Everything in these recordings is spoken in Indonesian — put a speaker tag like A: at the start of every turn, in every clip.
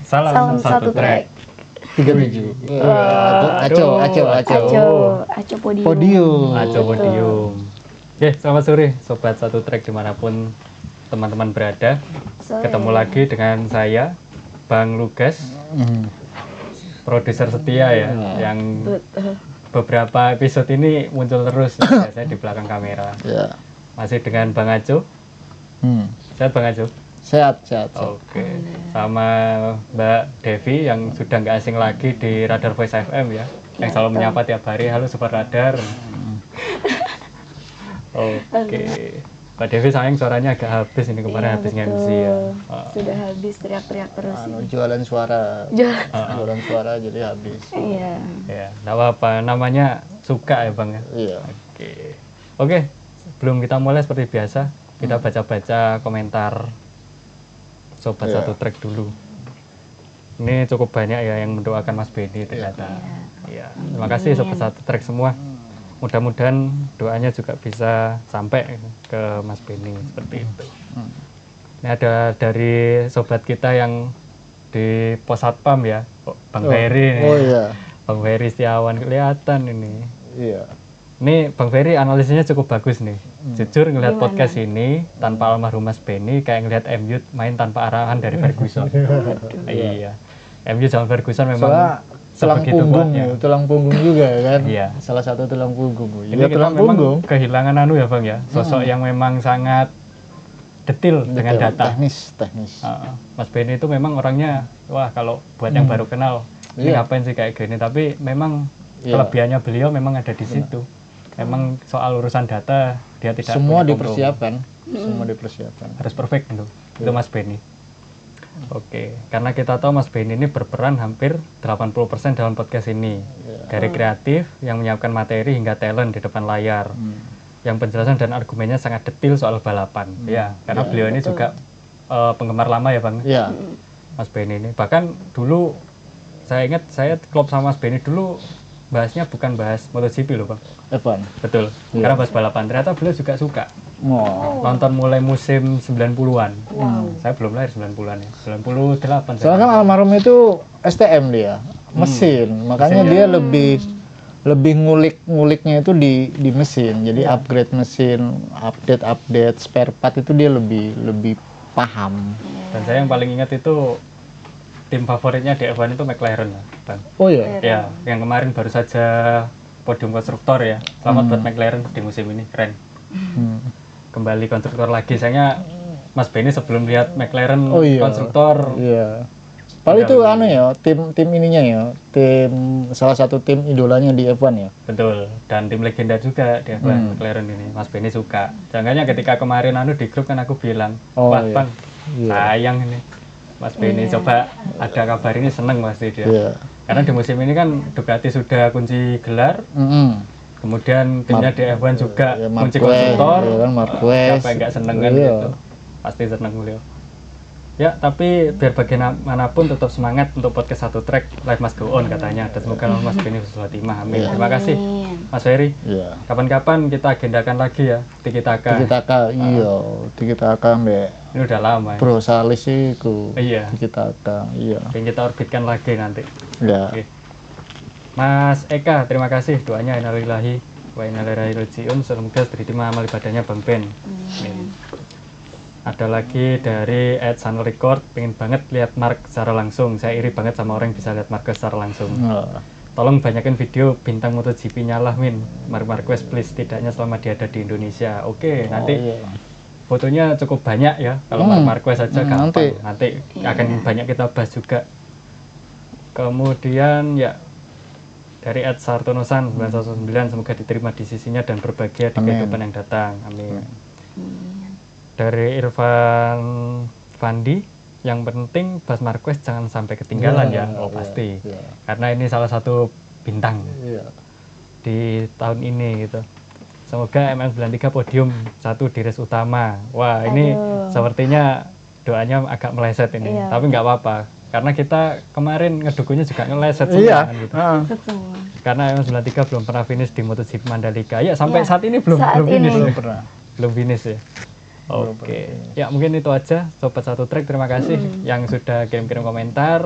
A: Salam satu track.
B: 37.
C: Aco podium.
A: Aco podium. Oke, selamat sore sobat satu track dimanapun teman-teman berada. Ketemu lagi dengan saya, Bang Lugas, produser setia ya, yang beberapa episode ini muncul terus biasanya di belakang kamera. Masih dengan Bang Aco. Sehat Bang Aco?
B: Sehat.
A: Oke. Sama Mbak Devi yang sudah nggak asing lagi di Radar Voice FM ya, yang selalu menyapa tiap hari, halo Sobat Radar. Oke. Mbak Devi sayang suaranya agak habis ini kemarin, habis MC ya.
C: Sudah habis teriak-teriak terus.
B: Jualan suara. Jualan suara jadi habis.
C: Iya.
A: Ya, nggak apa-apa, namanya suka ya Bang ya.
B: Iya.
A: Oke. Sebelum kita mulai seperti biasa, kita baca-baca komentar Sobat Satu Track dulu. Ini cukup banyak ya yang mendoakan Mas Benny ternyata. Iya. Terima kasih Sobat Satu Track semua. Mudah-mudahan doanya juga bisa sampai ke Mas Benny seperti itu. Ini ada dari sobat kita yang di Pos Satpam ya, Bang Ferry.
B: Iya.
A: Bang Ferry Setiawan kelihatan ini.
B: Iya.
A: Ini Bang Ferry analisisnya cukup bagus nih. Jujur ngelihat podcast ini tanpa almarhum Mas Benny kayak ngelihat MU main tanpa arahan dari Ferguson. Iya. MU zaman Ferguson memang
B: tulang punggung ya, tulang punggung juga kan.
A: Iya.
B: Salah satu tulang punggung.
A: Ini kita tulang memang kehilangan ya Bang ya, sosok yang memang sangat detil dengan data.
B: Teknis.
A: Mas Benny itu memang orangnya, wah kalau buat yang baru kenal, ini ngapain sih kayak gini, tapi memang kelebihannya beliau memang ada di situ. Memang soal urusan data dia tidak
B: semua dipersiapkan. Semua dipersiapkan.
A: Harus perfect itu Mas Benny. Oke, karena kita tahu Mas Benny ini berperan hampir 80% dalam podcast ini. Dari kreatif yang menyiapkan materi hingga talent di depan layar. Yang penjelasan dan argumennya sangat detail soal balapan. Ya, karena beliau ini juga penggemar lama ya Bang.
B: Iya.
A: Mas Benny ini. Bahkan dulu saya ingat saya klub sama Mas Benny dulu bahasnya bukan bahas MotoGP loh Bang.
B: F1.
A: Betul. Karena bahas balapan. Ternyata beliau juga suka.
B: Nonton
A: mulai musim 90-an. Saya belum lahir 90-an ya. 98.
B: Soalnya kan almarhum itu STM dia, mesin. Makanya dia lebih nguliknya itu di mesin. Jadi upgrade mesin, update spare part itu dia lebih paham.
A: Dan saya yang paling ingat itu tim favoritnya di F1 itu McLaren Bang.
B: Oh iya.
A: Ya, yang kemarin baru saja podium konstruktor ya. Selamat buat McLaren di musim ini, keren. Kembali konstruktor lagi. Sayangnya Mas Benny sebelum lihat McLaren konstruktor.
B: Iya. Paling itu tim ininya ya, salah satu tim idolanya di F1 ya. Betul.
A: Dan tim legenda juga di F1 McLaren ini. Mas Benny suka. Jangannya ketika kemarin di grup kan aku bilang, wah Bang, sayang ini. Mas Benny coba ada kabar ini seneng pasti dia. Karena di musim ini kan Ducati sudah kunci gelar. Kemudian timnya di F1 juga kunci konstruktor. Siapa yang nggak seneng kan gitu. Pasti seneng beliau. Ya, tapi biar bagaimanapun tetap semangat untuk podcast Satu Track, life must go on katanya. Dan semoga Mas Benny husnul khotimah. Amin. Terima kasih Mas Ferry. Kapan-kapan kita agendakan lagi ya Tiki Taka. Tiki Taka Mbak. Ini udah lama ya.
B: Bro Salis itu.
A: Tiki
B: Taka.
A: Yang kita orbitkan lagi nanti.
B: Ya.
A: Oke. Mas Eka, terima kasih doanya innalillahi wa inna ilaihi raji'un. Semoga diterima amal ibadahnya Bang Ben. Amin. Ada lagi dari @Sun Record, pengen banget lihat Mark secara langsung. Saya iri banget sama orang yang bisa lihat Marquez secara langsung. Tolong banyakin video bintang MotoGP-nya lah Min. Marquez please, setidaknya selama dia ada di Indonesia. Oke, nanti fotonya cukup banyak ya. Kalau Marquez saja gampang. Nanti akan banyak kita bahas juga. Kemudian ya dari @Sartonosan 919, semoga diterima di sisinya dan berbahagia di kehidupan yang datang. Amin. Dari Irfan Fandi, yang penting Bas Marquez jangan sampai ketinggalan ya. Pasti. Karena ini salah satu bintang di tahun ini gitu. Semoga MM93 podium 1 di race utama. Wah, ini sepertinya doanya agak meleset ini. Tapi nggak apa-apa. Karena kita kemarin ngedukunya juga ngeleset semua kan, gitu. Karena MM93 belum pernah finish di MotoGP Mandalika. Ya, sampai saat ini belum finish. Belum finish ya. Oke, ya mungkin itu aja Sobat Satu Track, terima kasih yang sudah kirim-kirim komentar.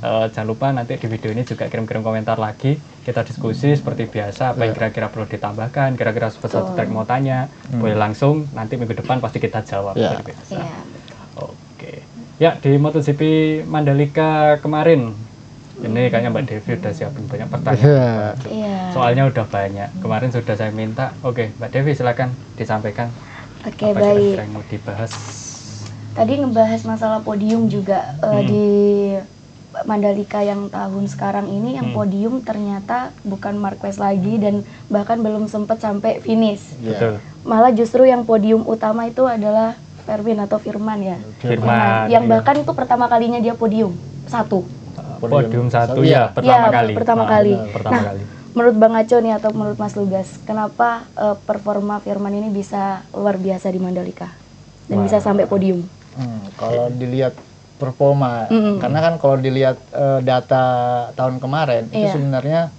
A: Jangan lupa nanti di video ini juga kirim-kirim komentar lagi, kita diskusi seperti biasa, apa yang kira-kira perlu ditambahkan, kira-kira Sobat Satu Track mau tanya, boleh langsung, nanti minggu depan pasti kita jawab. Seperti biasa. Oke, ya di MotoGP Mandalika kemarin, ini kayaknya Mbak Devi udah siapin banyak pertanyaan. Soalnya udah banyak, kemarin sudah saya minta. Oke, Mbak Devi silakan disampaikan.
C: Oke,
A: apa
C: baik.
A: yang mau dibahas?
C: Tadi ngebahas masalah podium juga di Mandalika yang tahun sekarang ini, yang podium ternyata bukan Marquez lagi dan bahkan belum sempat sampai finish.
A: Betul.
C: Malah justru yang podium utama itu adalah Firman ya.
A: Firman.
C: Yang bahkan itu pertama kalinya dia podium satu.
A: Podium satu ya, pertama kali.
C: Pertama kali.
A: Pertama kali.
C: Menurut Bang Aco nih atau menurut Mas Lugas, kenapa performa Firman ini bisa luar biasa di Mandalika dan bisa sampai podium?
B: Kalau dilihat performa, karena kan kalau dilihat data tahun kemarin itu sebenarnya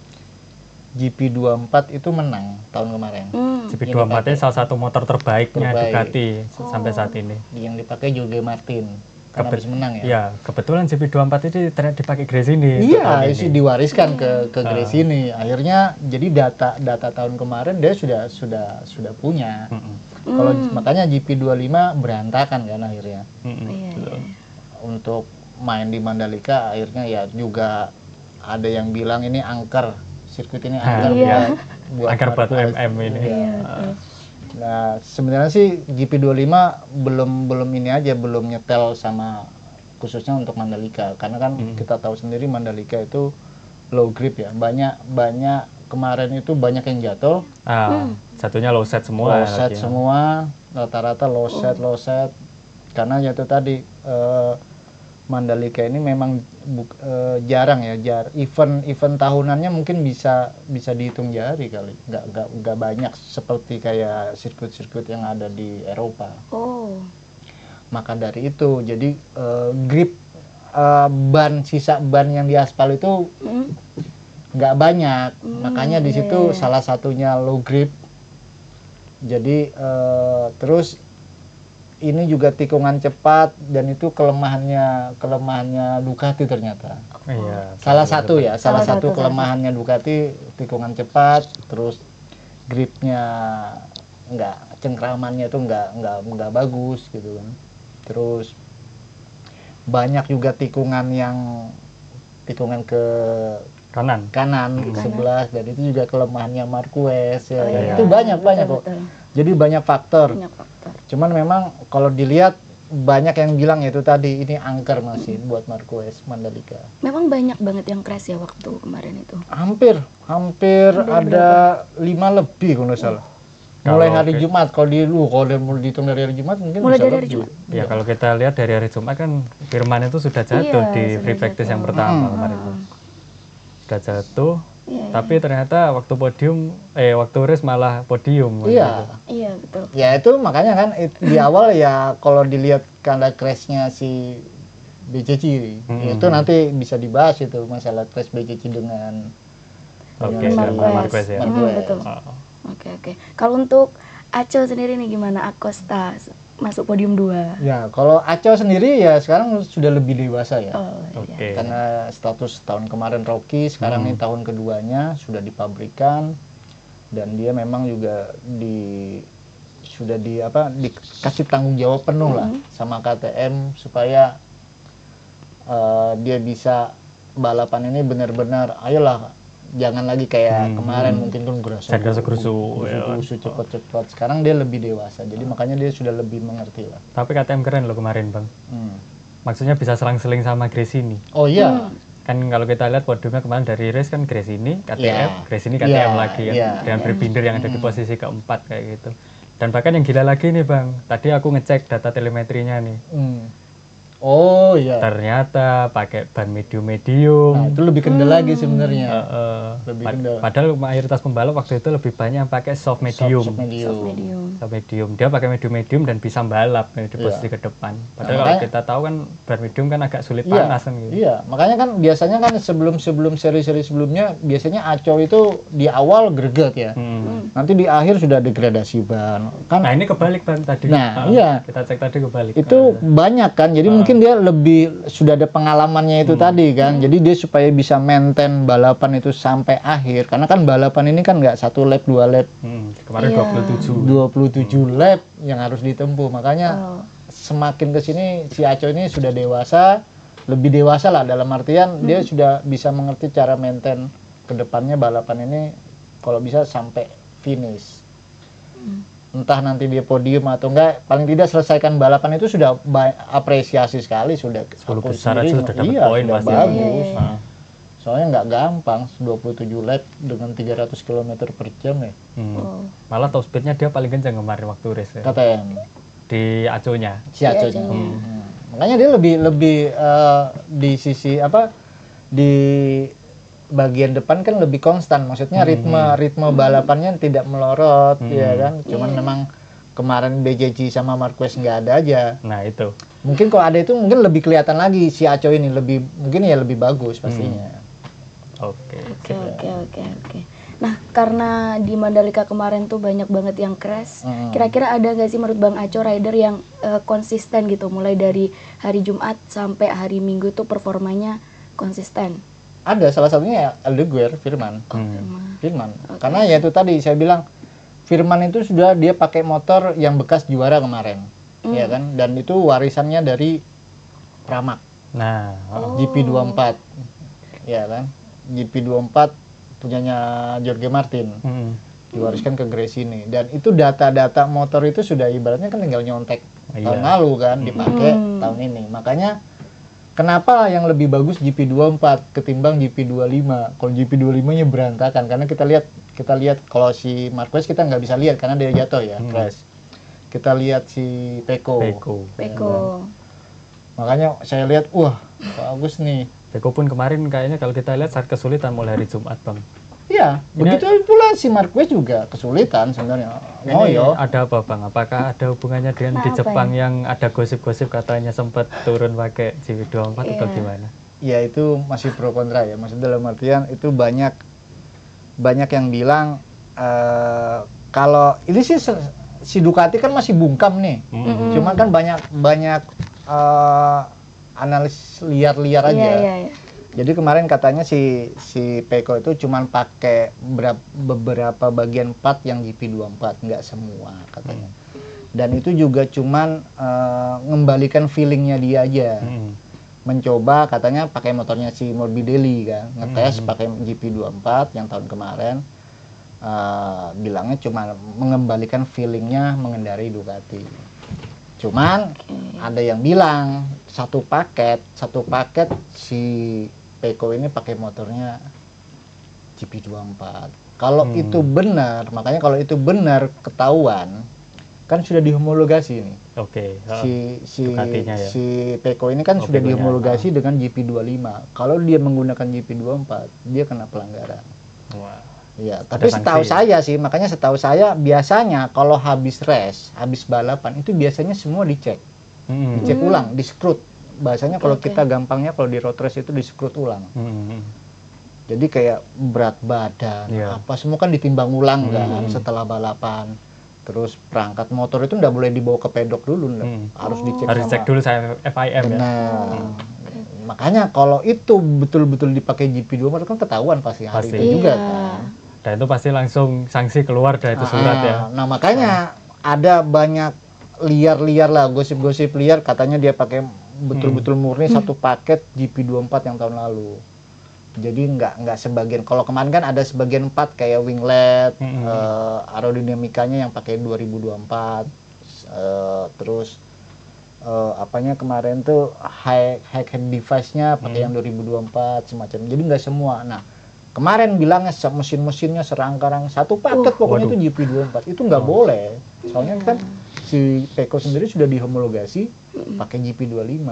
B: GP24 itu menang tahun kemarin.
A: GP24 ini salah satu motor terbaiknya Ducati sampai saat ini.
B: Yang dipakai Jorge Martin. Karena habis menang ya.
A: Iya, kebetulan GP24 ini ternyata dipakai Gresini.
B: Iya, itu diwariskan ke Gresini. Akhirnya jadi data tahun kemarin dia sudah punya. Kalau makanya GP25 berantakan kan akhirnya. Untuk main di Mandalika akhirnya ya juga ada yang bilang ini angker, sirkuit ini angker buat
A: angker buat MM ini.
B: Nah, sebenarnya sih GP25 belum ini aja, belum nyetel sama khususnya untuk Mandalika, karena kan kita tahu sendiri Mandalika itu low grip ya, banyak kemarin itu banyak yang jatuh.
A: Satunya low set semua.
B: Low set semua, rata-rata low set, karena jatuh tadi Mandalika ini memang jarang ya, event tahunannya mungkin bisa dihitung jari kali, nggak banyak seperti kayak sirkuit-sirkuit yang ada di Eropa. Maka dari itu jadi grip sisa ban yang di aspal itu nggak banyak, makanya di situ salah satunya low grip. Jadi terus ini juga tikungan cepat dan itu kelemahannya Ducati ternyata. Salah satu kelemahannya Ducati, tikungan cepat, terus gripnya cengkramannya itu nggak bagus gitu kan. Terus banyak juga tikungan ke kanan 11, dan itu juga kelemahannya Marquez ya. Itu banyak kok. Jadi banyak faktor. Cuman memang kalau dilihat banyak yang bilang itu tadi ini angker masih buat Marquez Mandalika.
C: Memang banyak banget yang crash ya waktu kemarin itu.
B: Hampir ada 5 lebih kalau nggak salah. Mulai hari Jumat, kalau dihitung dari hari Jumat mungkin
C: mulai
B: bisa
C: dari hari
B: lebih.
C: Jumat.
A: Ya kalau kita lihat dari hari Jumat kan Firman itu sudah jatuh di free practice yang pertama kemarin itu. Sudah jatuh. Tapi ternyata waktu race malah podium.
C: Iya betul.
B: Ya itu makanya kan di awal ya kalau dilihat karena crashnya si BCC itu nanti bisa dibahas itu masalah crash BCC dengan
A: Marquez ya.
C: Betul. Oke. Kalau untuk Aco sendiri nih gimana? Acosta masuk podium 2.
B: Ya, kalau Aco sendiri ya sekarang sudah lebih dewasa ya. Karena status tahun kemarin rookie, sekarang ini tahun keduanya sudah dipabrikan dan dia memang juga dikasih tanggung jawab penuh lah sama KTM supaya dia bisa balapan ini benar-benar ayolah, jangan lagi kayak kemarin mungkin kan gerusu cepet-cepet. Sekarang dia lebih dewasa, jadi makanya dia sudah lebih mengerti lah.
A: Tapi KTM keren loh kemarin Bang. Maksudnya bisa selang-seling sama Gresini.
B: Oh iya.
A: Kan kalau kita lihat podiumnya kemarin dari race kan Gresini, KTM, Gresini, KTM lagi kan. Dengan Berbinder yang ada di posisi keempat kayak gitu. Dan bahkan yang gila lagi nih Bang, tadi aku ngecek data telemetrinya nih.
B: Oh iya.
A: Ternyata pakai ban medium-medium.
B: Nah, itu lebih kendel lagi sebenarnya. Lebih kendel.
A: Padahal mayoritas pembalap waktu itu lebih banyak yang pakai soft medium.
B: Soft medium.
A: Soft medium. Dia pakai medium-medium dan bisa balap di posisi ke depan. Padahal kalau kita tahu kan ban medium kan agak sulit panas kan gitu.
B: Iya, makanya kan biasanya kan sebelum seri-seri sebelumnya biasanya Aco itu di awal greget ya. Nanti di akhir sudah degradasi ban. Kan
A: nah, ini kebalik Bang tadi.
B: Nah, iya.
A: Kita cek tadi kebalik.
B: Itu banyak kan. Jadi mungkin dia lebih sudah ada pengalamannya itu tadi kan. Jadi dia supaya bisa maintain balapan itu sampai akhir. Karena kan balapan ini kan nggak 1 lap 2 lap.
A: Kemarin
B: 27 lap yang harus ditempuh. Makanya semakin ke sini si Aco ini sudah dewasa, lebih dewasa lah dalam artian dia sudah bisa mengerti cara maintain ke depannya balapan ini kalau bisa sampai finish. Entah nanti dia podium atau enggak, paling tidak selesaikan balapan itu sudah apresiasi sekali, sudah
A: 10 besar aja sudah dapat poin
B: sudah
A: pasti.
B: bagus. Soalnya nggak gampang 27 lap dengan 300 km per jam ya.
A: Malah top speednya dia paling kencang kemarin waktu race ya.
B: KTM
A: Di Aco-nya.
B: si Aco-nya. Makanya dia lebih di sisi apa, di bagian depan kan lebih konstan, maksudnya ritme balapannya tidak melorot ya kan. Cuman memang kemarin BJJ sama Marquez nggak ada aja.
A: Nah itu
B: Mungkin kalau ada itu mungkin lebih kelihatan lagi si Aco ini mungkin ya lebih bagus pastinya.
A: Oke.
C: Nah, karena di Mandalika kemarin tuh banyak banget yang crash. Kira-kira ada nggak sih menurut Bang Aco rider yang konsisten gitu, mulai dari hari Jumat sampai hari Minggu tuh performanya konsisten?
B: Ada, salah satunya ya Aldeguer, Firman. Firman.
C: Okay.
B: Karena ya itu tadi saya bilang Firman itu sudah dia pakai motor yang bekas juara kemarin, ya kan? Dan itu warisannya dari Pramac.
A: Nah,
B: GP24, ya kan? GP24 punyanya Jorge Martin, diwariskan ke Gresini. Dan itu data-data motor itu sudah ibaratnya kan tinggal nyontek tahun lalu kan, dipakai tahun ini. Makanya kenapa yang lebih bagus GP24 ketimbang GP25? Kalau GP25-nya berantakan karena kita lihat kalau si Marquez kita nggak bisa lihat karena dia jatuh ya, crash. Kita lihat si Pecco. Makanya saya lihat, wah bagus nih.
A: Pecco pun kemarin kayaknya kalau kita lihat saat kesulitan mulai hari Jumat Bang.
B: Iya, begitu pula si Marquez juga kesulitan sebenarnya.
A: Ini ada apa Bang? Apakah ada hubungannya dengan di Jepang yang ada gosip-gosip katanya sempat turun pakai GP24 atau gimana?
B: Ya itu masih pro kontra ya. Maksudnya dalam artian itu banyak yang bilang kalau ini sih si Ducati kan masih bungkam nih. Cuma kan banyak analis liar-liar aja. Jadi kemarin katanya si Pecco itu cuman pakai beberapa bagian part yang GP24, nggak semua katanya. Dan itu juga cuman ngembalikan feelingnya dia aja. Mencoba katanya pakai motornya si Morbidelli kan, ngetes pakai GP24 yang tahun kemarin. Bilangnya cuma mengembalikan feelingnya mengendarai Ducati. Cuman ada yang bilang satu paket si Pecco ini pakai motornya GP24. Kalau itu benar, makanya kalau itu benar ketahuan kan sudah dihomologasi nih.
A: Oke.
B: Si Pecco ini kan sudah dihomologasi dengan GP25. Kalau dia menggunakan GP24, dia kena pelanggaran.
A: Wah.
B: Iya, tapi setahu saya sih, makanya setahu saya biasanya kalau habis race, habis balapan itu biasanya semua dicek. Dicek ulang, di-scrut. Bahasanya kalau kita gampangnya kalau di road race itu di-scrut ulang. Jadi kayak berat badan, apa semua kan ditimbang ulang kan setelah balapan. Terus perangkat motor itu nggak boleh dibawa ke pedok dulu, harus dicek.
A: Harus cek dulu saya FIM ya.
B: Makanya kalau itu betul-betul dipakai GP24 kan ketahuan pasti hari itu juga kan.
A: Dan itu pasti langsung sanksi keluar dari itu surat ya.
B: Nah makanya ada banyak liar-liar lah, gosip-gosip liar katanya dia pakai betul-betul murni satu paket GP24 yang tahun lalu. Jadi nggak sebagian. Kalau kemarin kan ada sebagian part kayak winglet, aerodinamikanya yang pakai 2024, terus apanya kemarin tuh high head device-nya pakai yang 2024 semacam. Jadi nggak semua. Nah kemarin bilangnya mesin-mesinnya serangkarang satu paket pokoknya itu GP24 itu nggak boleh. Soalnya kan si Pecco sendiri sudah dihomologasi pakai GP25.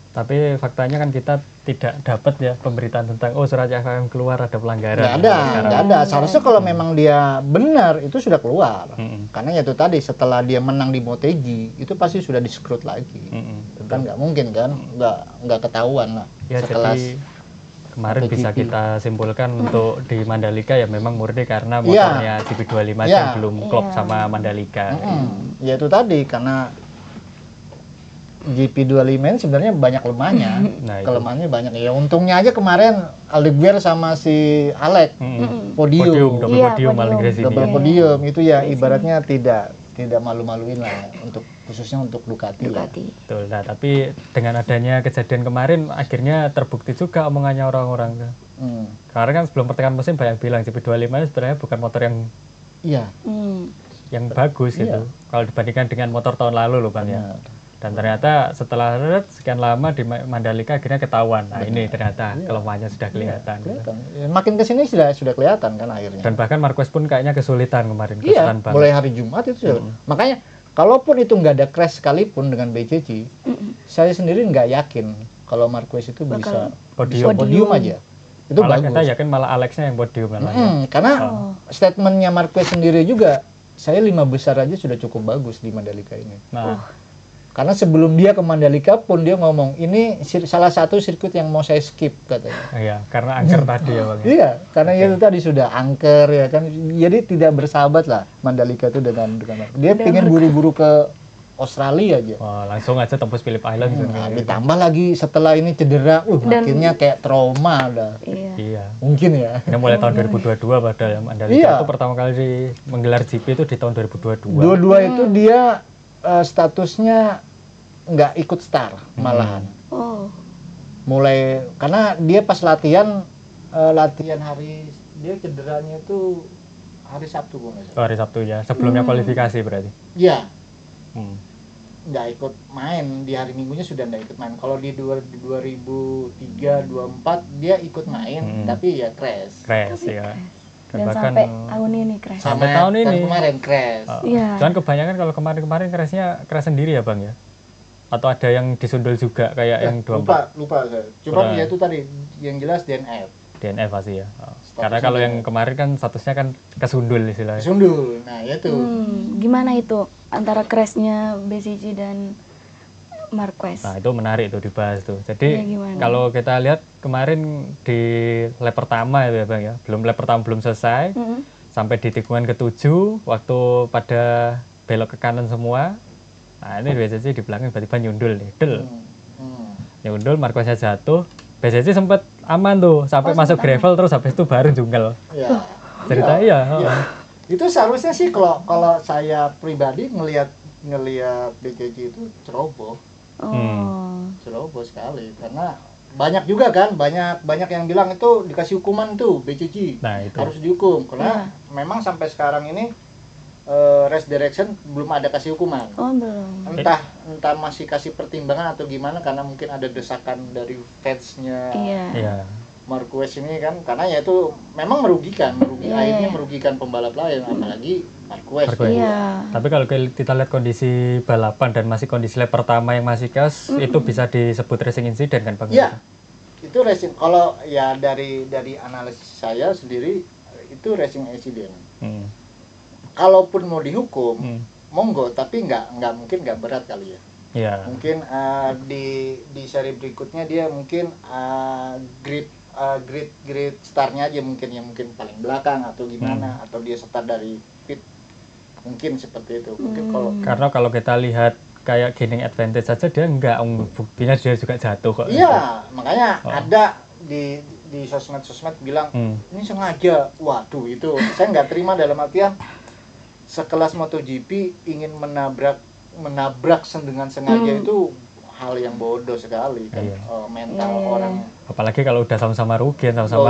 A: Tapi faktanya kan kita tidak dapat ya pemberitaan tentang surat yang akan keluar ada pelanggaran.
B: Nggak ada. Seharusnya kalau memang dia benar itu sudah keluar. Karena itu tadi setelah dia menang di Motegi itu pasti sudah di-scrut lagi. Kan nggak mungkin kan, nggak ketahuan lah.
A: Ya,
B: setelah
A: jadi kemarin bisa kita simpulkan untuk di Mandalika ya memang murni karena motornya GP25 yang belum klop sama Mandalika.
B: Ya itu tadi karena GP25 ini sebenarnya banyak lemahnya. Kelemahannya banyak. Ya untungnya aja kemarin Aldeguer sama si Alex podium. Double podium itu ya ibaratnya tidak malu-maluin lah khususnya untuk Ducati. Ya.
A: Betul. Nah, tapi dengan adanya kejadian kemarin akhirnya terbukti juga omongannya orang-orang. Karena kan sebelum pertengahan musim banyak bilang GP25 ini sebenarnya bukan motor yang yang bagus gitu. Kalau dibandingkan dengan motor tahun lalu loh Bang ya. Dan ternyata setelah sekian lama di Mandalika akhirnya ketahuan. Nah ini ternyata kelemahannya sudah kelihatan.
B: Makin kesini sudah kelihatan kan akhirnya.
A: Dan bahkan Marquez pun kayaknya kesulitan kemarin.
B: Mulai hari Jumat itu makanya kalaupun itu nggak ada crash sekalipun dengan BCC, saya sendiri nggak yakin kalau Marquez itu bisa podium aja. Itu
A: malah
B: bagus.
A: Kita yakin malah Alexnya yang podium
B: karena statementnya Marquez sendiri juga, saya 5 besar aja sudah cukup bagus di Mandalika ini. Karena sebelum dia ke Mandalika pun dia ngomong, ini salah satu sirkuit yang mau saya skip katanya.
A: Iya, karena angker tadi ya Bang.
B: Iya, karena itu tadi sudah angker ya kan. Jadi tidak bersahabat lah Mandalika itu dengan dia pengen buru-buru ke Australia aja.
A: Langsung aja tembus Phillip Island.
B: Ditambah lagi setelah ini cedera, makinnya kayak trauma dah.
A: Iya.
B: Mungkin ya.
A: Ini mulai tahun 2022 padahal Mandalika itu pertama kali menggelar GP itu di tahun 2022.
B: Dua itu dia statusnya nggak ikut start malahan. Mulai karena dia pas latihan hari dia cederanya itu hari Sabtu
A: hari Sabtu ya, sebelumnya kualifikasi berarti.
B: Iya. Nggak ikut main di hari Minggunya sudah nggak ikut main. Kalau di 2003-24 dia ikut main, tapi ya crash
A: ya.
C: Dan bahkan sampai tahun ini crash.
B: Sampai tahun ini kemarin crash.
A: Cuman kebanyakan kalau kemarin crashnya crash sendiri ya Bang ya. Atau ada yang disundul juga kayak yang 24?
B: Lupa saya. Cuma ya itu tadi yang jelas DNF.
A: DNF pasti ya. Karena kalau yang kemarin kan statusnya kan kesundul istilahnya.
B: Kesundul. Nah, itu.
C: Gimana itu antara crashnya BCG dan Marquez?
A: Nah, itu menarik tuh dibahas tuh. Jadi kalau kita lihat kemarin di lap pertama ya Bang ya. Lap pertama belum selesai. Sampai di tikungan ke-7 waktu pada belok ke kanan semua. Nah ini BCC di belakang tiba-tiba nyundul nih, nyundul, Marqueznya jatuh, BCC sempat aman tuh sampai masuk gravel terus habis itu baru jungkel. Ceritanya
B: Itu seharusnya sih kalau saya pribadi ngelihat BCC itu ceroboh. Ceroboh sekali karena banyak juga kan banyak yang bilang itu dikasih hukuman tuh BCC.
A: Nah, itu
B: harus dihukum karena memang sampai sekarang ini Race Direction belum ada kasih hukuman.
C: Belum.
B: Entah masih kasih pertimbangan atau gimana karena mungkin ada desakan dari fansnya Marquez ini kan, karena ya itu memang merugikan akhirnya merugikan pembalap lain apalagi Marquez.
A: Tapi kalau kita lihat kondisi balapan dan masih kondisi lap pertama yang masih chaos, itu bisa disebut racing incident kan Bang?
B: Iya. Itu racing, kalau ya dari analisis saya sendiri itu racing incident. Kalaupun mau dihukum, monggo, tapi nggak mungkin nggak berat kali ya. Mungkin di seri berikutnya dia mungkin grid startnya aja mungkin paling belakang atau gimana, atau dia start dari pit, mungkin seperti itu. Mungkin
A: karena kalau kita lihat kayak gaining advantage saja dia nggak, buktinya dia juga jatuh kok.
B: Iya, makanya ada di sosmed bilang ini sengaja. Waduh, itu saya nggak terima, dalam artian sekelas MotoGP ingin menabrak dengan sengaja itu hal yang bodoh sekali kan. Mental orang. Apalagi
A: kalau udah sama-sama rugi, sama-sama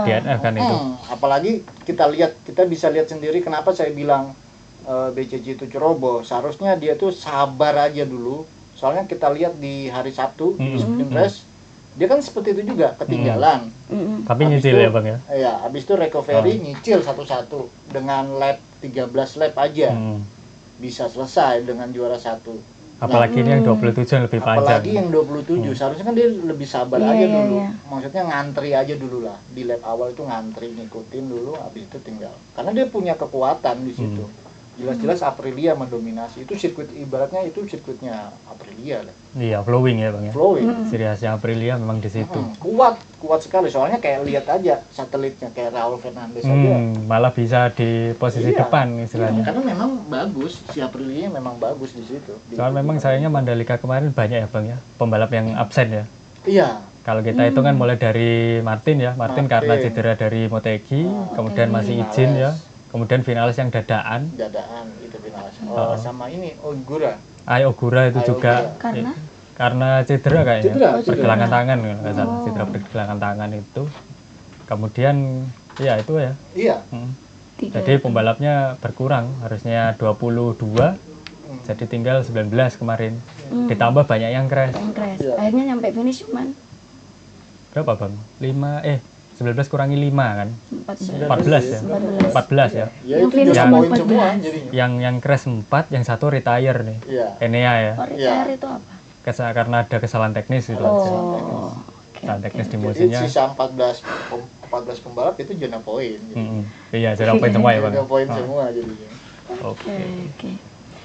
A: DNF kan itu.
B: Apalagi kita bisa lihat sendiri kenapa saya bilang BCG itu ceroboh. Seharusnya dia tuh sabar aja dulu. Soalnya kita lihat di hari Sabtu di sprint race, dia kan seperti itu juga, ketinggalan.
A: Tapi nyicil ya Bang ya?
B: Iya, habis itu recovery nyicil satu-satu dengan lap 13 lap aja. Bisa selesai dengan juara 1.
A: Apalagi ini yang 27 yang lebih panjang.
B: Apalagi yang 27, seharusnya kan dia lebih sabar
C: Iya,
B: aja
C: iya,
B: dulu.
C: iya.
B: Maksudnya ngantri aja dulu lah. Di lap awal itu ngantri, ngikutin dulu, habis itu tinggal. Karena dia punya kekuatan di situ. Jelas-jelas Aprilia mendominasi. Itu sirkuit, ibaratnya itu sirkuitnya Aprilia lah.
A: Iya, flowing ya Bang ya.
B: Flowing.
A: Ciri khasnya Aprilia memang di situ.
B: Kuat sekali. Soalnya kayak lihat aja satelitnya kayak Raul Fernandez aja.
A: Malah bisa di posisi
B: Iya,
A: depan istilahnya.
B: Karena memang bagus, si Aprilia memang bagus di situ.
A: Soalnya memang sayangnya Mandalika kemarin banyak ya Bang ya, pembalap yang absen ya.
B: Iya.
A: Kalau kita itu kan mulai dari Martin ya, Martin karena cedera dari Motegi, kemudian masih izin ya, kemudian finalis yang dadaan.
B: Dadaan itu finalis. Sama ini Ogura.
A: Ogura itu juga karena cedera kayaknya.
B: Cedera.
A: Pergelangan tangan kalau nggak salah, cedera pergelangan tangan itu. Kemudian ya itu ya.
B: Iya.
A: Jadi pembalapnya berkurang, harusnya 22, jadi tinggal 19 kemarin. Ditambah banyak yang crash.
C: Akhirnya nyampe finish cuman
A: Berapa Bang? 19 kurangi 5 kan?
C: 14
A: 14 ya? 14 ya?
B: Ya itu juga poin semua jadinya.
A: Yang crash 4, yang satu retire nih.
B: Iya.
C: Oh,
A: Enea ya.
C: retire itu apa?
A: Karena ada kesalahan teknis itu aja.
C: Oh,
A: Kesalahan teknis di
B: Jadi
A: mesinnya.
B: sisa 14 pembalap itu zona poin.
A: Iya, jadi poin semua ya Bang.
B: Zona poin semua jadinya.
A: Oke.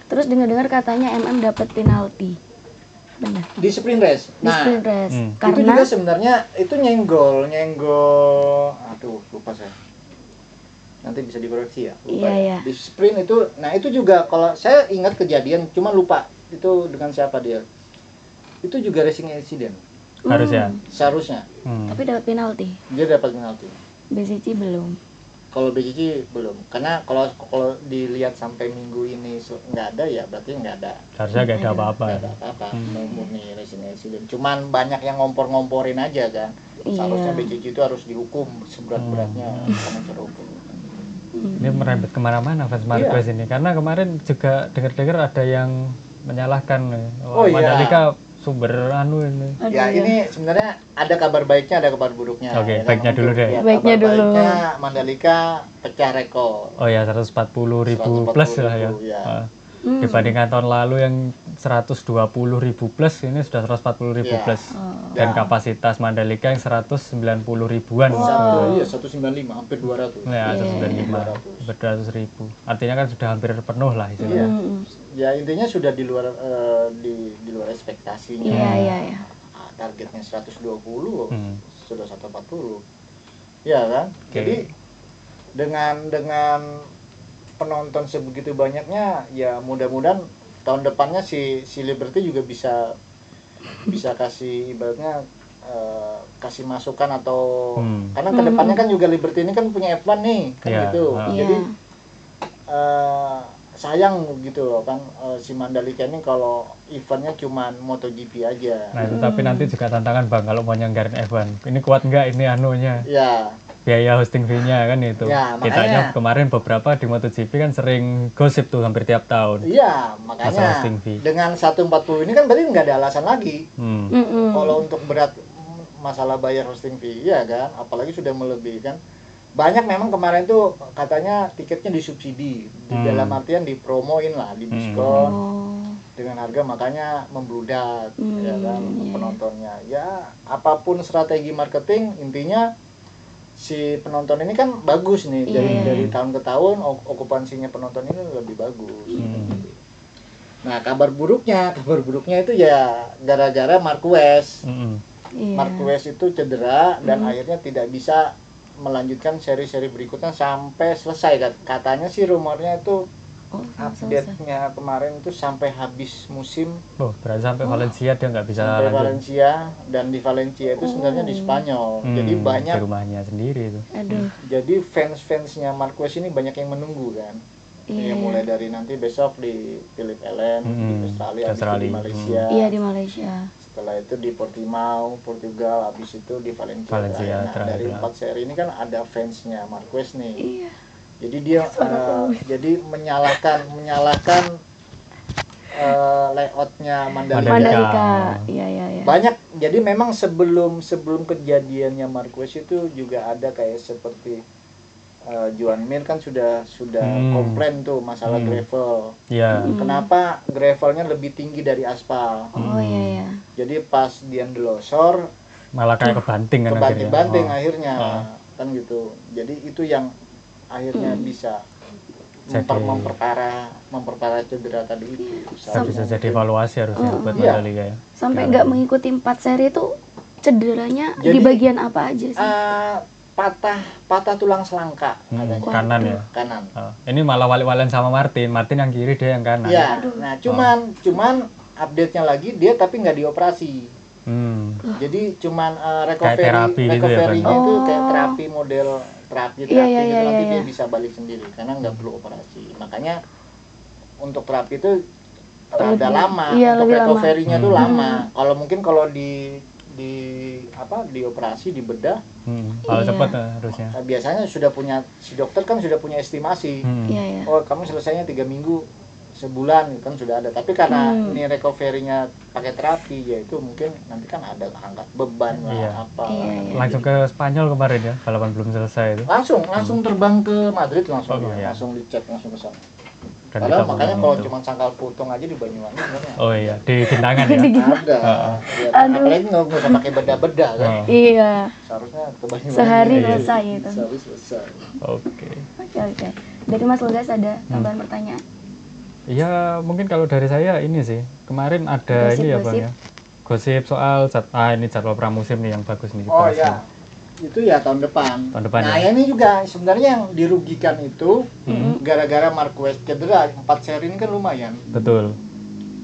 C: Terus dengar-dengar katanya dapat penalti. Benar.
B: Di sprint race.
C: Di sprint race.
B: Itu
C: Karena
B: juga sebenarnya itu nyenggol. Aduh, lupa saya. Nanti bisa dikoreksi ya. Lupa.
C: Iya.
B: Di sprint itu, nah itu juga kalau saya ingat kejadian, cuma lupa itu dengan siapa dia. Itu juga racing accident.
A: Harusnya.
B: Seharusnya.
C: tapi dapat penalti.
B: Dia dapat penalti.
C: BCC belum.
B: Kalau BCC belum, karena kalau dilihat sampai minggu ini nggak ada ya berarti nggak ada.
A: Harusnya nggak ada apa-apa.
B: Nggak ada apa-apa, murni racing accident. Cuman banyak yang ngompor-ngomporin aja kan. Seharusnya BCC itu harus dihukum seberat-beratnya karena terhukum.
A: Ini merembet kemana-mana fans Marquez ini, karena kemarin juga dengar-dengar ada yang menyalahkan Mandalika sumber ini.
B: Ya ini sebenarnya ada kabar baiknya, ada kabar buruknya.
A: Oke, baiknya dulu deh.
B: Ya,
C: Baiknya dulu.
B: Baiknya Mandalika pecah rekor.
A: Oh ya, 140.000 plus lah ya. Dibandingkan tahun lalu yang 120.000 plus, ini sudah 140.000 plus. Dan kapasitas Mandalika yang 190 ribuan.
B: Iya, 195, hampir 200.
A: Ya, 195, hampir 200.000. Artinya kan sudah hampir penuh lah istilahnya.
B: Ya intinya sudah di luar ekspektasinya.
C: Iya.
B: Targetnya 120, sudah 140. Ya kan? Jadi dengan penonton sebegitu banyaknya, ya mudah-mudahan tahun depannya si Liberty juga bisa kasih ibaratnya kasih masukan atau karena kedepannya kan juga Liberty ini kan punya F1 nih kan gitu. Jadi sayang gitu loh kan si Mandalika ini kalau eventnya cuman MotoGP aja.
A: Nah itu tapi nanti juga tantangan Bang kalau mau nyanggarin F1. Ini kuat nggak ini anunya?
B: Ya.
A: Biaya hosting fee-nya kan itu.
B: Ya,
A: Kitanya kemarin beberapa di MotoGP kan sering gosip tuh hampir tiap tahun.
B: Iya, makanya dengan 140 ini kan berarti nggak ada alasan lagi. Kalau untuk berat masalah bayar hosting fee, ya kan? Apalagi sudah melebihi kan. Banyak memang kemarin tuh katanya tiketnya disubsidi, di dalam artian dipromoin lah, didiskon dengan harga, makanya membludak ya kan penontonnya. Ya apapun strategi marketing, intinya si penonton ini kan bagus nih dari tahun ke tahun okupansinya penonton ini lebih bagus. Nah kabar buruknya itu ya gara-gara Marquez. Marquez itu cedera dan akhirnya tidak bisa melanjutkan seri-seri berikutnya sampai selesai. Katanya sih rumornya itu update-nya kemarin itu sampai habis musim.
A: Berarti sampai Valencia dia nggak bisa
B: sampai
A: lanjut.
B: Valencia, dan di Valencia itu sebenarnya di Spanyol. Jadi banyak
A: di rumahnya sendiri itu.
B: Jadi fans-fansnya Marquez ini banyak yang menunggu kan. Ya mulai dari nanti besok di Phillip Island di Australia, habis di Malaysia.
C: Iya di Malaysia.
B: Setelah itu di Portimao, Portugal, habis itu di Valencia. Nah, dari 4 seri ini kan ada fansnya Marquez nih.
C: Iya.
B: Jadi dia jadi menyalahkan layoutnya
C: Mandalika. Iya.
B: Banyak. Jadi memang sebelum kejadiannya Marquez itu juga ada kayak seperti Juan Mir kan sudah komplain tuh masalah gravel.
A: Iya.
B: Kenapa gravelnya lebih tinggi dari aspal?
C: Oh iya.
B: Jadi pas dia ndelosor
A: Malah kayak kebanting kan
B: kebanting-banting
A: akhirnya.
B: akhirnya kan gitu. Jadi itu yang akhirnya bisa
A: Jadi-
B: memperparah cedera tadi itu.
A: Bisa jadi evaluasi harusnya buat
B: Iya.
A: Mandalika ya.
C: Sampai nggak mengikuti 4 seri itu cederanya
B: Jadi,
C: di bagian apa aja sih?
B: Patah tulang selangka katanya.
A: Kanan ya.
B: Kanan.
A: Ini malah walik-walian sama Martin yang kiri, dia yang kanan.
B: Iya. Nah, cuman update-nya lagi dia tapi nggak dioperasi. Jadi cuman
A: terapi gitu ya, Bang?
B: recovery-nya itu kayak terapi model terapi
C: Iya,
B: gitu nanti
C: iya.
B: dia bisa balik sendiri karena nggak perlu operasi. Makanya untuk terapi itu rada lama,
C: iya,
B: untuk
C: lebih lama.
B: recovery-nya tuh lama. Kalau mungkin kalau dioperasi dibedah
A: Kalau
C: Iya.
A: cepat harusnya.
B: biasanya si dokter kan sudah punya estimasi.
C: Iya.
B: Oh, kamu selesainya 3 minggu, sebulan kan sudah ada. Tapi karena ini recovery-nya pakai terapi, ya itu mungkin nanti kan ada angkat beban lah,
A: Iya.
B: apa.
C: Iya.
A: Langsung ke Spanyol kemarin ya, balapan belum selesai itu.
B: Langsung terbang ke Madrid langsung,
A: Oh, iya.
B: langsung dicek langsung ke sana.
A: Dan
B: Padahal
A: kita
B: makanya
A: ngomong
B: kalau
A: itu.
B: cuma sangkal putung aja di Banyuwangi sebenarnya.
A: Oh iya, di Gintangan ya.
B: Ada. Ya, apalagi nggak usah pakai beda-beda kan.
C: Iya.
B: Seharusnya ke Banyuwangi.
C: Sehari
B: Iya.
C: selesai itu.
B: Sehari selesai.
A: Oke.
C: Oke. Dari Mas Lugas ada tambahan pertanyaan?
A: Iya, mungkin kalau dari saya ini sih. Kemarin ada ini ya, Bang ya. Gosip soal ini jadwal pramusim nih yang bagus nih.
B: Oh
A: dibahas
B: ya,
A: nih.
B: itu ya tahun depan.
A: Tahun depan
B: Nah
A: ya.
B: ini juga sebenarnya yang dirugikan itu gara-gara Marquez cedera 4 seri ini kan lumayan.
A: Betul.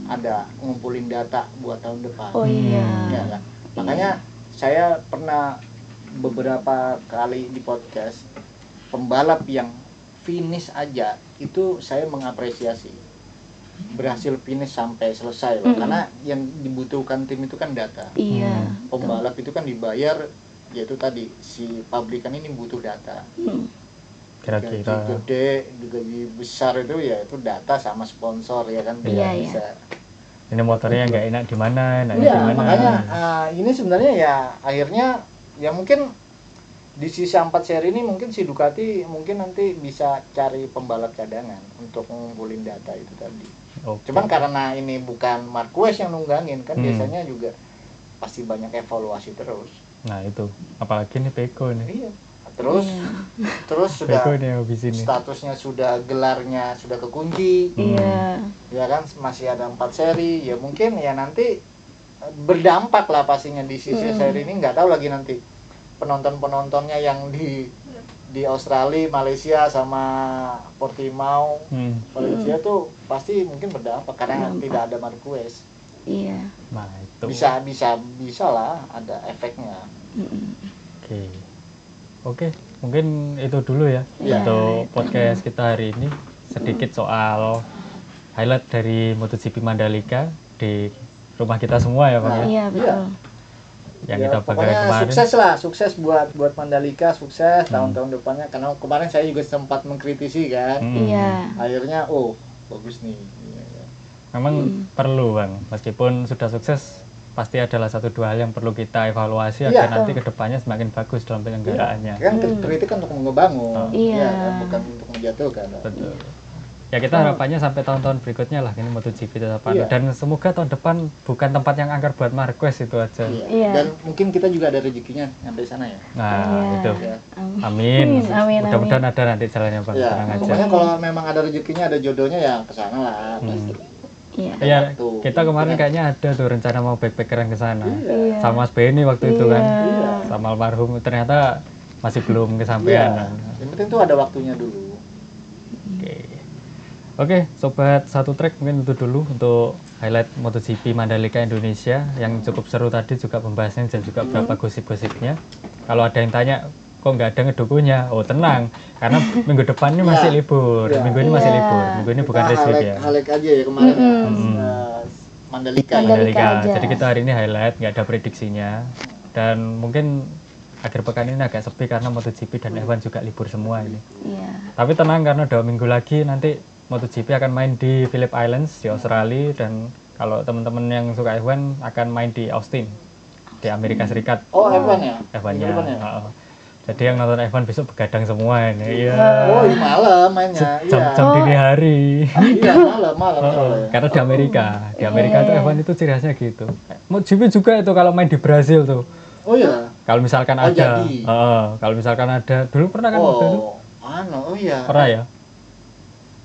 B: Ada ngumpulin data buat tahun depan.
C: Oh iya.
B: Ya, kan? Makanya saya pernah beberapa kali di podcast pembalap yang finish aja itu saya mengapresiasi. Berhasil finish sampai selesai loh. Karena yang dibutuhkan tim itu kan data.
C: Iya.
B: Pembalap itu kan dibayar, yaitu tadi si pabrikan ini butuh data. Gaji
A: Kira-kira.
B: gede, gaji besar itu ya itu data sama sponsor ya kan biar
C: Iya,
B: bisa.
A: Ini motornya nggak enak di mana, enaknya
B: Iya,
A: di mana.
B: makanya ini sebenarnya ya akhirnya ya mungkin di sisa 4 seri ini mungkin si Ducati mungkin nanti bisa cari pembalap cadangan untuk ngumpulin data itu tadi.
A: Oke.
B: Cuman karena ini bukan Marquez yang nunggangin kan biasanya juga pasti banyak evaluasi terus.
A: Nah itu, apalagi nih Peko nih.
B: Iya. Terus sudah
A: Peko nih habis ini.
B: statusnya sudah gelarnya sudah kekunci.
C: Iya.
B: Ya kan masih ada 4 seri. Ya mungkin ya nanti berdampak lah pastinya di sisi seri ini, nggak tahu lagi nanti penontonnya yang di Australia, Malaysia sama Portimao, Valencia tuh pasti mungkin berdampak karena tidak ada Marquez.
C: Iya.
A: Nah itu.
B: Bisa lah ada efeknya.
A: Oke, mungkin itu dulu ya
B: Iya.
A: untuk podcast kita hari ini. Sedikit soal highlight dari MotoGP Mandalika di rumah kita semua ya, Bang ya.
C: Iya, betul.
A: Yang
B: Ya,
A: kita pakai
B: pokoknya
A: kemarin.
B: sukses buat Mandalika, sukses tahun-tahun depannya karena kemarin saya juga sempat mengkritisi kan.
C: Iya.
B: Akhirnya bagus nih. Iya, ya.
A: Memang perlu, Bang. Meskipun sudah sukses, pasti adalah 1-2 hal yang perlu kita evaluasi
B: Iya.
A: agar nanti kedepannya semakin bagus dalam penyelenggaraannya.
B: Kan kritik kan untuk ngebangun,
C: Iya.
B: kan? Bukan untuk menjatuhkan.
A: Betul. Ya kita harapannya sampai tahun-tahun berikutnya lah ini MotoGP tetap ada.
B: Iya.
A: Dan semoga tahun depan bukan tempat yang angker buat Marquez itu aja.
C: Iya.
B: Dan mungkin kita juga ada rezekinya sampai sana ya.
A: Nah,
C: Iya.
A: itu.
B: Ya.
A: Amin.
C: Amin.
A: Mudah-mudahan ada nanti jalannya, Bang.
B: Ya,
A: Tenang aja.
B: pokoknya kalau memang ada rezekinya, ada jodohnya ya ke sana lah pasti.
C: Iya.
A: Ya,
B: Tuh,
A: kita kemarin
B: gitu kan.
A: kayaknya ada tuh rencana mau backpackeran ke sana.
C: Iya.
A: Sama Mas Benny waktu itu kan.
C: Iya.
A: Sama almarhum ternyata masih belum kesampaian.
B: Iya. Yang penting tuh ada waktunya dulu.
A: Oke, sobat satu track mungkin itu dulu untuk highlight MotoGP Mandalika Indonesia yang cukup seru tadi juga pembahasannya dan juga beberapa gosip-gosipnya. Kalau ada yang tanya kok nggak ada ngedukunya, oh tenang, karena minggu depan ini masih libur,
B: Iya.
A: minggu ini masih
C: Iya.
A: libur, minggu ini bukan
B: Kita
A: race week ya.
B: highlight aja ya kemarin Mandalika. ya.
C: Mandalika aja.
A: Jadi kita hari ini highlight, nggak ada prediksinya, dan mungkin akhir pekan ini agak sepi karena MotoGP dan F1 juga libur semua ini.
C: Iya.
A: Tapi tenang karena 2 minggu lagi nanti MotoGP akan main di Phillip Islands di Australia, dan kalau teman-teman yang suka F1 akan main di Austin di Amerika Serikat.
B: Oh, F1 ya?
A: F1-nya.
B: Minggu depan ya?
A: Jadi yang nonton F1 besok begadang semua ini. Iya.
B: Oh, malam mainnya.
A: Jam dini hari.
B: Iya, malam soalnya.
A: Karena di Amerika itu
C: Iya.
A: F1 itu ciri khasnya gitu. MotoGP juga itu kalau main di Brasil tuh.
B: Oh iya.
A: Kalau misalkan
B: Oh,
A: ada,
B: jadi.
A: kalau misalkan ada, dulu pernah kan waktu itu?
B: Oh iya.
A: Pernah ya?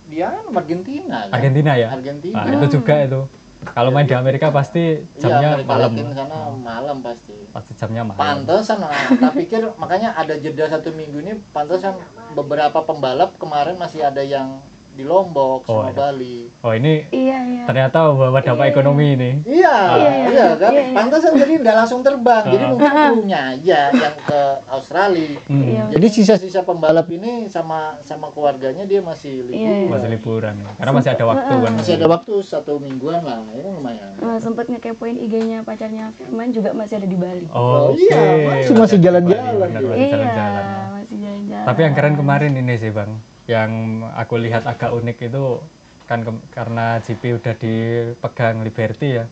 B: Dia kan Argentina kan?
A: Argentina ya?
B: Argentina.
A: Nah, itu juga itu. Kalau main di Amerika pasti jamnya
B: Amerika
A: malam.
B: Latin sana malam pasti.
A: Pasti jamnya malam.
B: Pantesan, tak pikir makanya ada jeda 1 minggu ini, pantesan beberapa pembalap kemarin masih ada yang di Lombok sama
A: iya.
B: Bali.
A: Oh ini
C: Iya.
A: ternyata bawa dampak ekonomi ini.
B: Iya kan?
C: Iya.
B: Pantesan jadi nggak langsung terbang. Jadi mungkin krunya aja yang ke Australia.
C: Iya.
B: Jadi sisa-sisa pembalap ini sama keluarganya dia masih libur.
C: Iya.
A: Masih liburan. Karena masih ada waktu kan.
B: Masih ada waktu 1 mingguan lah, ini lumayan.
C: Sempet ngekepoin IG-nya pacarnya Firman juga masih ada di Bali.
A: Oh,
B: iya, masih jalan-jalan
A: Benar,
B: dia.
A: masih jalan-jalan.
C: Masih jalan-jalan.
A: Tapi yang keren kemarin ini sih Bang, yang aku lihat agak unik itu kan karena GP udah dipegang Liberty ya,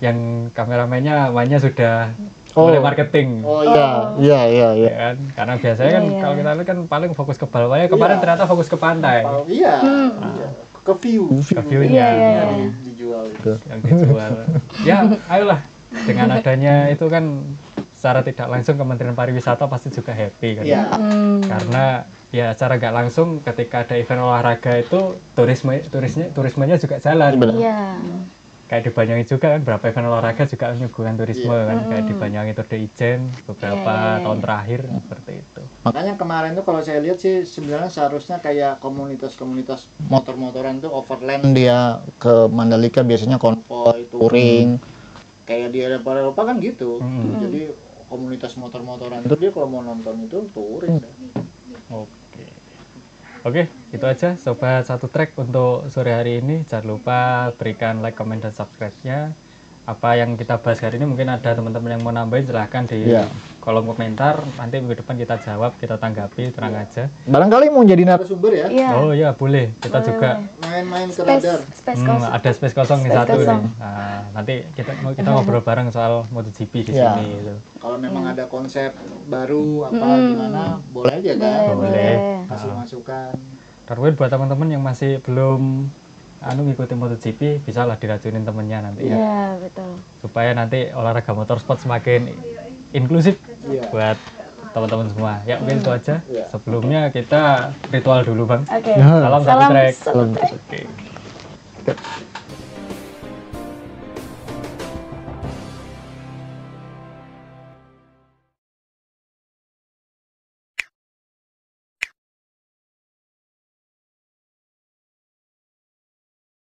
A: yang kameramennya mainnya sudah mulai marketing.
B: Oh iya.
A: Ya kan? Karena biasanya kan kalau kita lihat kan paling fokus ke balapnya, kemarin ternyata fokus ke pantai.
B: Oh, iya. Ke
A: View-nya
B: dijual itu.
A: yang dijual. Ya, ayolah dengan adanya itu kan secara tidak langsung Kementerian Pariwisata pasti juga happy kan.
B: Iya.
A: Karena ya secara nggak langsung ketika ada event olahraga itu turismenya juga jalan.
C: Iya.
A: Kayak di Banyuwangi juga kan berapa event olahraga juga menyuguhkan turisme kan, kayak di Banyuwangi Tour de Ijen beberapa tahun terakhir seperti itu.
B: Makanya kemarin tuh kalau saya lihat sih sebenarnya seharusnya kayak komunitas-komunitas motor-motoran tuh overland dia ke Mandalika biasanya konvoy, touring. Kayak di Eropa kan gitu. Jadi komunitas motor-motoran itu dia kalau mau nonton itu touring deh.
A: Oke, itu aja Sobat Satu Track untuk sore hari ini. Jangan lupa berikan like, comment, dan subscribe-nya. Apa yang kita bahas hari ini mungkin ada teman-teman yang mau nambahin, silahkan di kolom komentar. Nanti minggu depan kita jawab, kita tanggapi, tenang aja.
B: Barangkali mau jadi narasumber ya?
C: Iya.
A: Oh iya, boleh. Kita juga
B: Main-main ke radar.
C: Space kosong.
A: ada space kosong nih
C: Space
A: satu
C: kosong.
A: nih. Nah, nanti kita ngobrol bareng soal MotoGP di sini gitu.
B: Kalau memang ada konsep baru apa gimana, boleh aja kan?
A: Boleh.
B: Kasih masukan.
A: Terus buat teman-teman yang masih belum ngikutin MotoGP, bisa lah diracunin temennya nanti ya.
C: Iya, betul.
A: Supaya nanti olahraga motorsport semakin inklusif buat teman-teman semua. Ya mungkin itu aja. Sebelumnya kita ritual dulu Bang.
C: Oke.
A: Salam Satu Track.
C: Satu Track.
A: Oke.